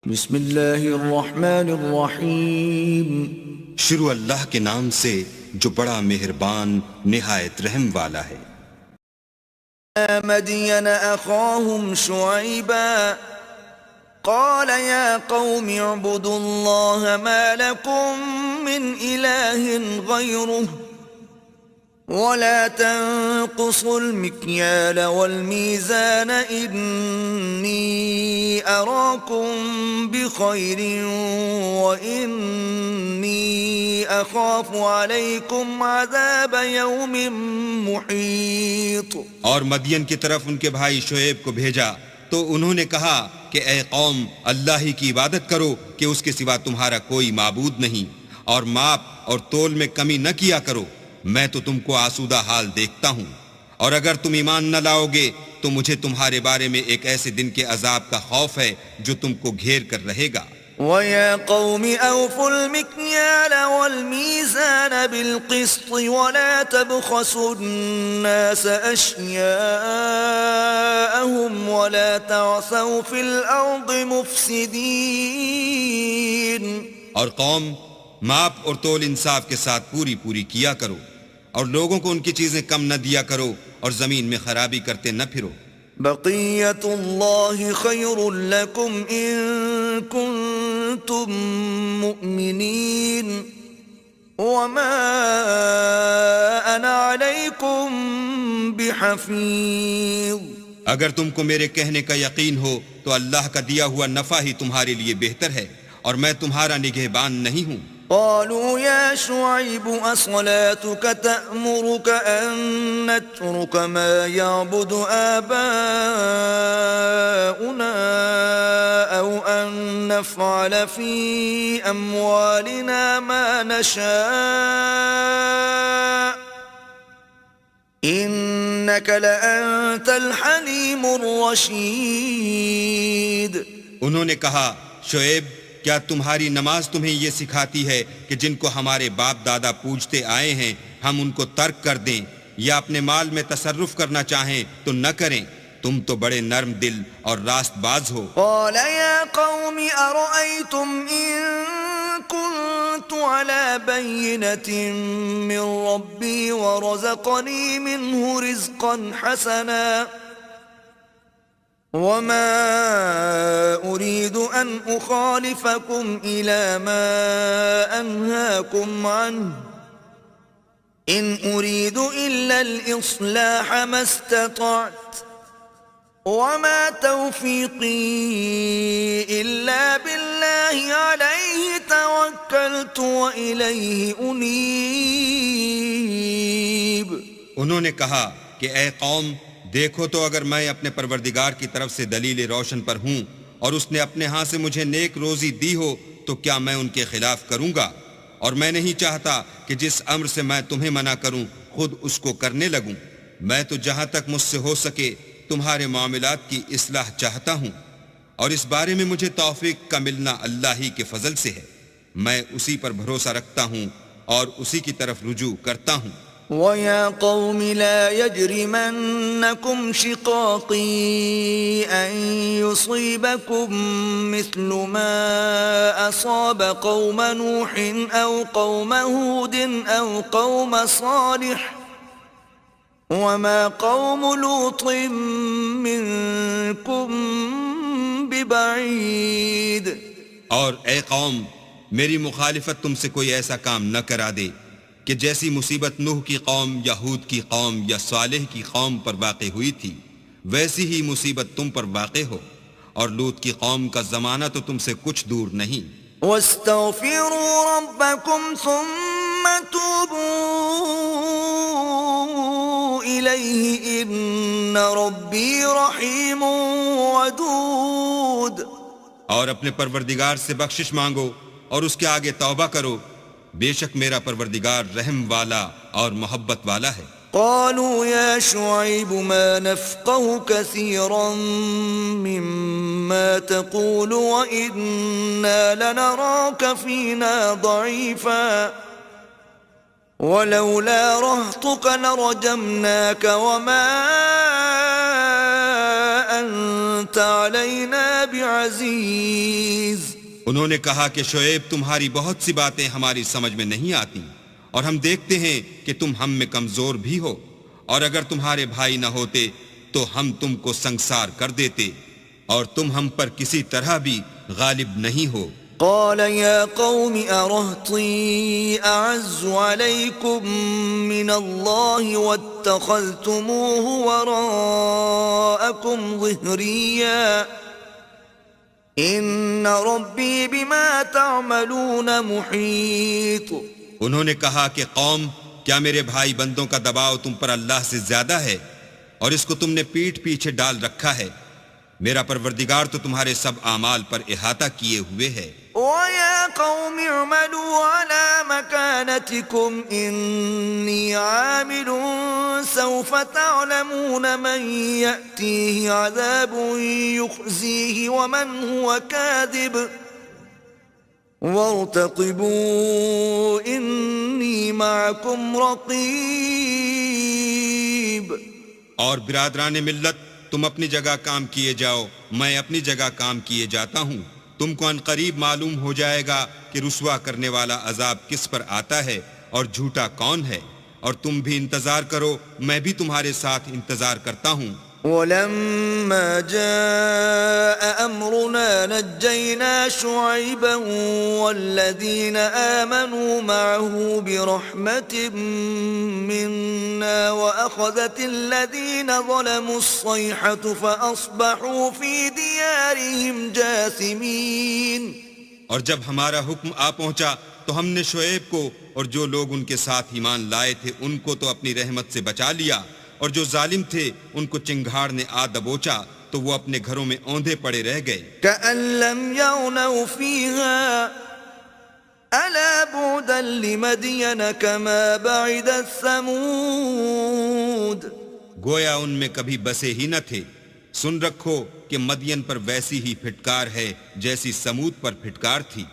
بسم اللہ الرحمن الرحیم. شروع اللہ کے نام سے جو بڑا مہربان نہایت رحم والا ہے. مدین اخاهم شعیبا قال يا قوم اعبدوا الله ما لكم من إله غيره ولا تنقصوا المكيال والميزان إني أراكم بخير وإني أخاف عليكم عذاب يوم محيط. اور مدین کی طرف ان کے بھائی شعیب کو بھیجا تو انہوں نے کہا کہ اے قوم اللہ ہی کی عبادت کرو کہ اس کے سوا تمہارا کوئی معبود نہیں، اور ماپ اور تول میں کمی نہ کیا کرو، میں تو تم کو آسودہ حال دیکھتا ہوں، اور اگر تم ایمان نہ لاؤ گے تو مجھے تمہارے بارے میں ایک ایسے دن کے عذاب کا خوف ہے جو تم کو گھیر کر رہے گا. وَيَا قَوْمِ أَوْفُوا الْمِكْيَالَ وَالْمِيزَانَ بِالْقِسْطِ وَلَا تَبْخَسُوا النَّاسَ أَشْيَاءَهُمْ وَلَا تَعْثَوْا فِي الْأَرْضِ مُفْسِدِينَ. اور قوم ماپ اور تول انصاف کے ساتھ پوری پوری کیا کرو، اور لوگوں کو ان کی چیزیں کم نہ دیا کرو، اور زمین میں خرابی کرتے نہ پھرو. بقیت اللہ خیر لکم ان کنتم مؤمنین وما انا علیکم بحفیظ. اگر تم کو میرے کہنے کا یقین ہو تو اللہ کا دیا ہوا نفع ہی تمہارے لیے بہتر ہے، اور میں تمہارا نگہبان نہیں ہوں. قالوا يا شعيب أصلاتك تأمرك أن نترك ما يعبد آباؤنا أو أن نفعل في أموالنا ما نشاء إنك لأنت الحليم الرشيد. انہوں نے کہا شعیب کیا تمہاری نماز تمہیں یہ سکھاتی ہے کہ جن کو ہمارے باپ دادا پوجتے آئے ہیں ہم ان کو ترک کر دیں، یا اپنے مال میں تصرف کرنا چاہیں تو نہ کریں؟ تم تو بڑے نرم دل اور راست باز ہو. قال يا قوم أرأيتم إن كنت على بينة من ربي ورزقني منه رزقا حسنا وما أريد أن أخالفكم إلى ما أنهاكم عنه إن أريد إلا الإصلاح ما استطعت وما توفيقي إلا بالله عليه توكلت وإليه أنيب. انہوں نے کہا کہ اے قوم دیکھو تو اگر میں اپنے پروردگار کی طرف سے دلیل روشن پر ہوں اور اس نے اپنے ہاں سے مجھے نیک روزی دی ہو تو کیا میں ان کے خلاف کروں گا؟ اور میں نہیں چاہتا کہ جس امر سے میں تمہیں منع کروں خود اس کو کرنے لگوں. میں تو جہاں تک مجھ سے ہو سکے تمہارے معاملات کی اصلاح چاہتا ہوں، اور اس بارے میں مجھے توفیق کا ملنا اللہ ہی کے فضل سے ہے. میں اسی پر بھروسہ رکھتا ہوں اور اسی کی طرف رجوع کرتا ہوں. وَيَا قَوْمِ لَا يَجْرِمَنَّكُمْ شِقَاقِي أَن يُصِيبَكُم مِّثْلُ مَا أَصَابَ قَوْمَ نُوحٍ أَوْ قَوْمَ هُودٍ أَوْ قَوْمَ صَالِحٍ وَمَا قَوْمُ لُوطٍ مِّنكُم بِبَعِيدٍ. اور اے قوم میری مخالفت تم سے کوئی ایسا کام نہ کرا دے کہ جیسی مصیبت نوح کی قوم یا ہود کی قوم یا صالح کی قوم پر واقع ہوئی تھی ویسی ہی مصیبت تم پر واقع ہو، اور لوط کی قوم کا زمانہ تو تم سے کچھ دور نہیں. وَاسْتَغْفِرُوا رَبَّكُمْ ثُمَّ تُوبُوا إِلَيْهِ إِنَّ رَبِّي رَحِيمٌ وَدُودٌ. اور اپنے پروردگار سے بخشش مانگو اور اس کے آگے توبہ کرو، بے شک میرا پروردگار رحم والا اور محبت والا ہے. قالوا يا شعيب ما نفقه كثيرا مما تقول وإنا لنراك فينا ضعيفا ولولا رهطك لرجمناك وما أنت علينا بعزيز. انہوں نے کہا کہ شعیب تمہاری بہت سی باتیں ہماری سمجھ میں نہیں آتی اور ہم دیکھتے ہیں کہ تم ہم میں کمزور بھی ہو اور اگر تمہارے بھائی نہ ہوتے تو ہم تم کو سنگسار کر دیتے اور تم ہم پر کسی طرح بھی غالب نہیں ہو قال يا قوم أرهطي أعز عليكم من الله واتخذتموه وراءكم ظهريا إن ربي بما تعملون محيط. انہوں نے کہا کہ قوم کیا میرے بھائی بندوں کا دباؤ تم پر اللہ سے زیادہ ہے اور اس کو تم نے پیٹھ پیچھے ڈال رکھا ہے میرا پروردگار تو تمہارے سب اعمال پر احاطہ کیے ہوئے ہے. وَيَا قَوْمِ اعْمَلُوا عَلَى مَكَانَتِكُمْ إِنِّي عَامِلٌ سَوْفَ تَعْلَمُونَ مَنْ يَأْتِيهِ عَذَابٌ يُخْزِيهِ وَمَنْ هُوَ كَاذِبٌ وَارْتَقِبُوا إِنِّي مَعَكُمْ رَقِيبٌ. اور برادران ملت تم اپنی جگہ کام کیے جاؤ میں اپنی جگہ کام کیے جاتا ہوں تم کو ان قریب معلوم ہو جائے گا کہ رسوا کرنے والا عذاب کس پر آتا ہے اور جھوٹا کون ہے اور تم بھی انتظار کرو میں بھی تمہارے ساتھ انتظار کرتا ہوں. ولما جاء أمرنا نجينا شعيبا والذين آمنوا معه برحمة منا وأخذت الذين ظلموا الصيحة فأصبحوا في ديارهم جاثمين. اور جب ہمارا حکم آ پہنچا تو ہم نے شعیب کو اور جو لوگ ان کے ساتھ ایمان لائے تھے ان کو تو اپنی رحمت سے بچا لیا اور جو ظالم تھے ان کو چنگھاڑ نے آ دبوچا تو وہ اپنے گھروں میں اوندھے پڑے رہ گئے. كأن لم يغنوا فيها ألا بعدا لمدين كما بعدت ثمود. گویا ان میں کبھی بسے ہی نہ تھے. سن رکھو کہ مدین پر ویسی ہی پھٹکار ہے جیسی سمود پر پھٹکار تھی.